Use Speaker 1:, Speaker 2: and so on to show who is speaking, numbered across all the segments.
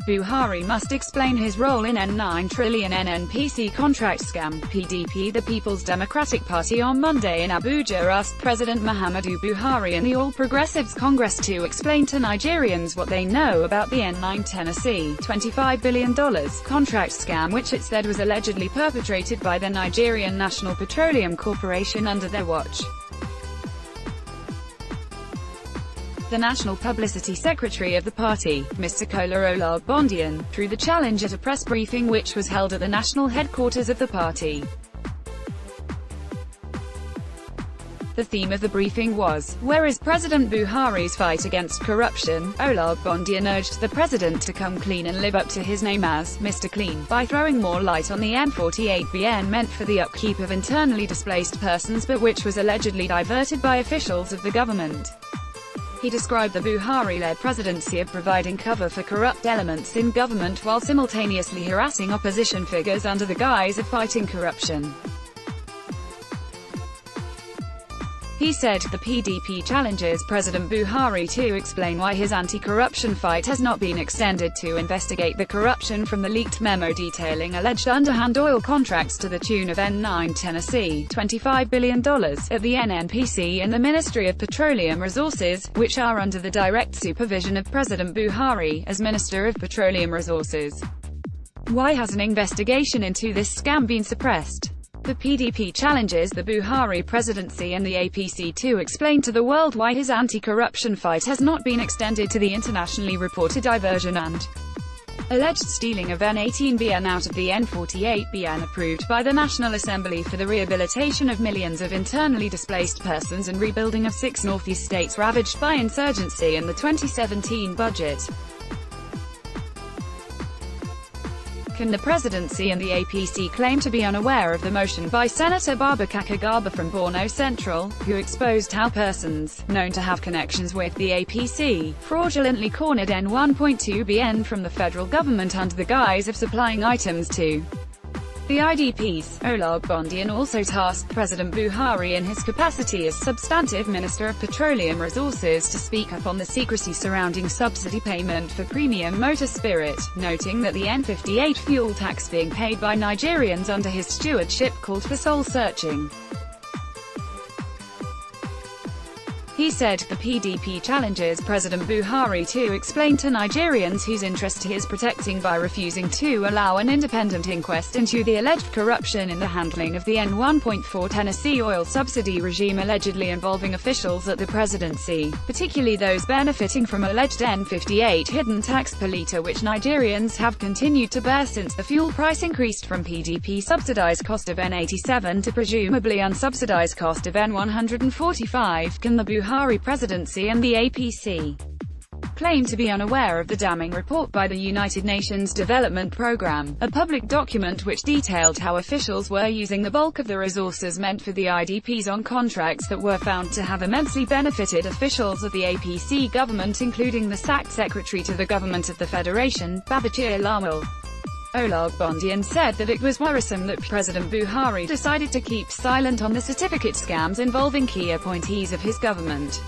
Speaker 1: Buhari must explain his role in N9 Trillion NNPC contract scam. PDP, the People's Democratic Party, on Monday in Abuja asked President Muhammadu Buhari and the All Progressives Congress to explain to Nigerians what they know about the N9 Tennessee $25 billion contract scam, which it said was allegedly perpetrated by the Nigerian National Petroleum Corporation under their watch. The National Publicity Secretary of the party, Mr. Kola Olugbondiyan, threw the challenge at a press briefing which was held at the national headquarters of the party. The theme of the briefing was, "Where is President Buhari's fight against corruption?" Olugbondiyan urged the president to come clean and live up to his name as Mr. Clean, by throwing more light on the N48BN meant for the upkeep of internally displaced persons but which was allegedly diverted by officials of the government. He described the Buhari-led presidency of providing cover for corrupt elements in government while simultaneously harassing opposition figures under the guise of fighting corruption. He said, the PDP challenges President Buhari to explain why his anti-corruption fight has not been extended to investigate the corruption from the leaked memo detailing alleged underhand oil contracts to the tune of N9 Tennessee $25 billion at the NNPC and the Ministry of Petroleum Resources, which are under the direct supervision of President Buhari as Minister of Petroleum Resources. Why has an investigation into this scam been suppressed? The PDP challenges the Buhari presidency and the APC to explain to the world why his anti-corruption fight has not been extended to the internationally reported diversion and alleged stealing of N18BN out of the N48BN approved by the National Assembly for the rehabilitation of millions of internally displaced persons and rebuilding of 6 northeast states ravaged by insurgency in the 2017 budget. Can the presidency and the APC claim to be unaware of the motion by Senator Babakar Garba from Borno Central, who exposed how persons, known to have connections with the APC, fraudulently cornered N1.2BN from the federal government under the guise of supplying items to the IDPs? Olugbondiyan also tasked President Buhari in his capacity as substantive Minister of Petroleum Resources to speak up on the secrecy surrounding subsidy payment for premium motor spirit, noting that the N58 fuel tax being paid by Nigerians under his stewardship called for soul-searching. He said, the PDP challenges President Buhari to explain to Nigerians whose interest he is protecting by refusing to allow an independent inquest into the alleged corruption in the handling of the N1.4 Tennessee oil subsidy regime allegedly involving officials at the presidency, particularly those benefiting from alleged N58 hidden tax per litre which Nigerians have continued to bear since the fuel price increased from PDP-subsidized cost of N87 to presumably unsubsidized cost of N145. Can the Buhari presidency and the APC claim to be unaware of the damning report by the United Nations Development Programme, a public document which detailed how officials were using the bulk of the resources meant for the IDPs on contracts that were found to have immensely benefited officials of the APC government, including the sacked secretary to the government of the Federation, Babachir Lawal. Olugbondiyan said that it was worrisome that President Buhari decided to keep silent on the certificate scams involving key appointees of his government.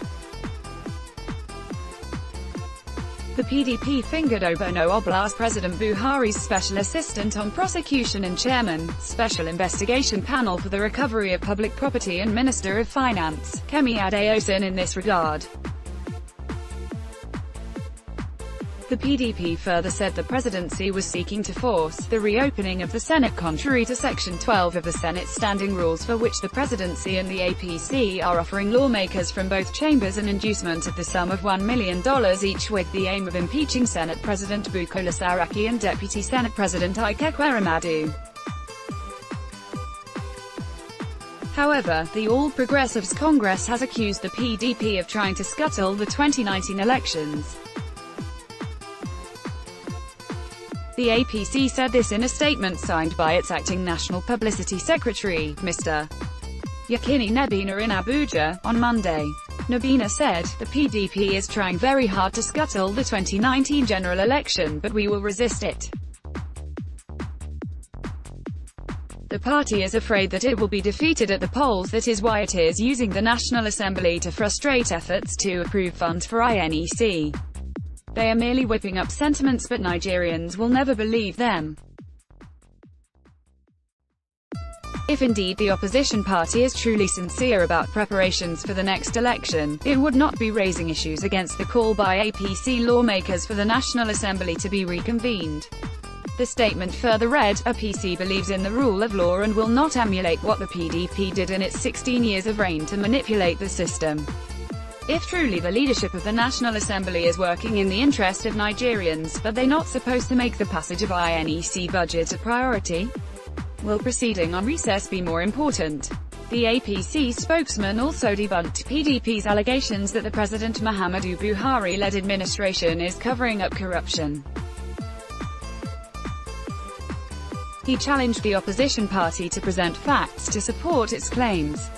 Speaker 1: The PDP fingered Borno Oblast President Buhari's special assistant on prosecution and chairman, Special Investigation Panel for the Recovery of Public Property and Minister of Finance, Kemi Adeosun in this regard. The PDP further said the presidency was seeking to force the reopening of the Senate contrary to Section 12 of the Senate standing rules, for which the presidency and the APC are offering lawmakers from both chambers an inducement of the sum of $1 million each, with the aim of impeaching Senate President Bukola Saraki and Deputy Senate President Ike Ekweremadu. However, the All Progressives Congress has accused the PDP of trying to scuttle the 2019 elections. The APC said this in a statement signed by its acting National Publicity Secretary, Mr. Yakini Nebina, in Abuja, on Monday. Nebina said, the PDP is trying very hard to scuttle the 2019 general election, but we will resist it. The party is afraid that it will be defeated at the polls. That is why it is using the National Assembly to frustrate efforts to approve funds for INEC. They are merely whipping up sentiments, but Nigerians will never believe them. If indeed the opposition party is truly sincere about preparations for the next election, it would not be raising issues against the call by APC lawmakers for the National Assembly to be reconvened. The statement further read, APC believes in the rule of law and will not emulate what the PDP did in its 16 years of reign to manipulate the system. If truly the leadership of the National Assembly is working in the interest of Nigerians, are they not supposed to make the passage of INEC budget a priority? Will proceeding on recess be more important? The APC spokesman also debunked PDP's allegations that the President Muhammadu Buhari-led administration is covering up corruption. He challenged the opposition party to present facts to support its claims.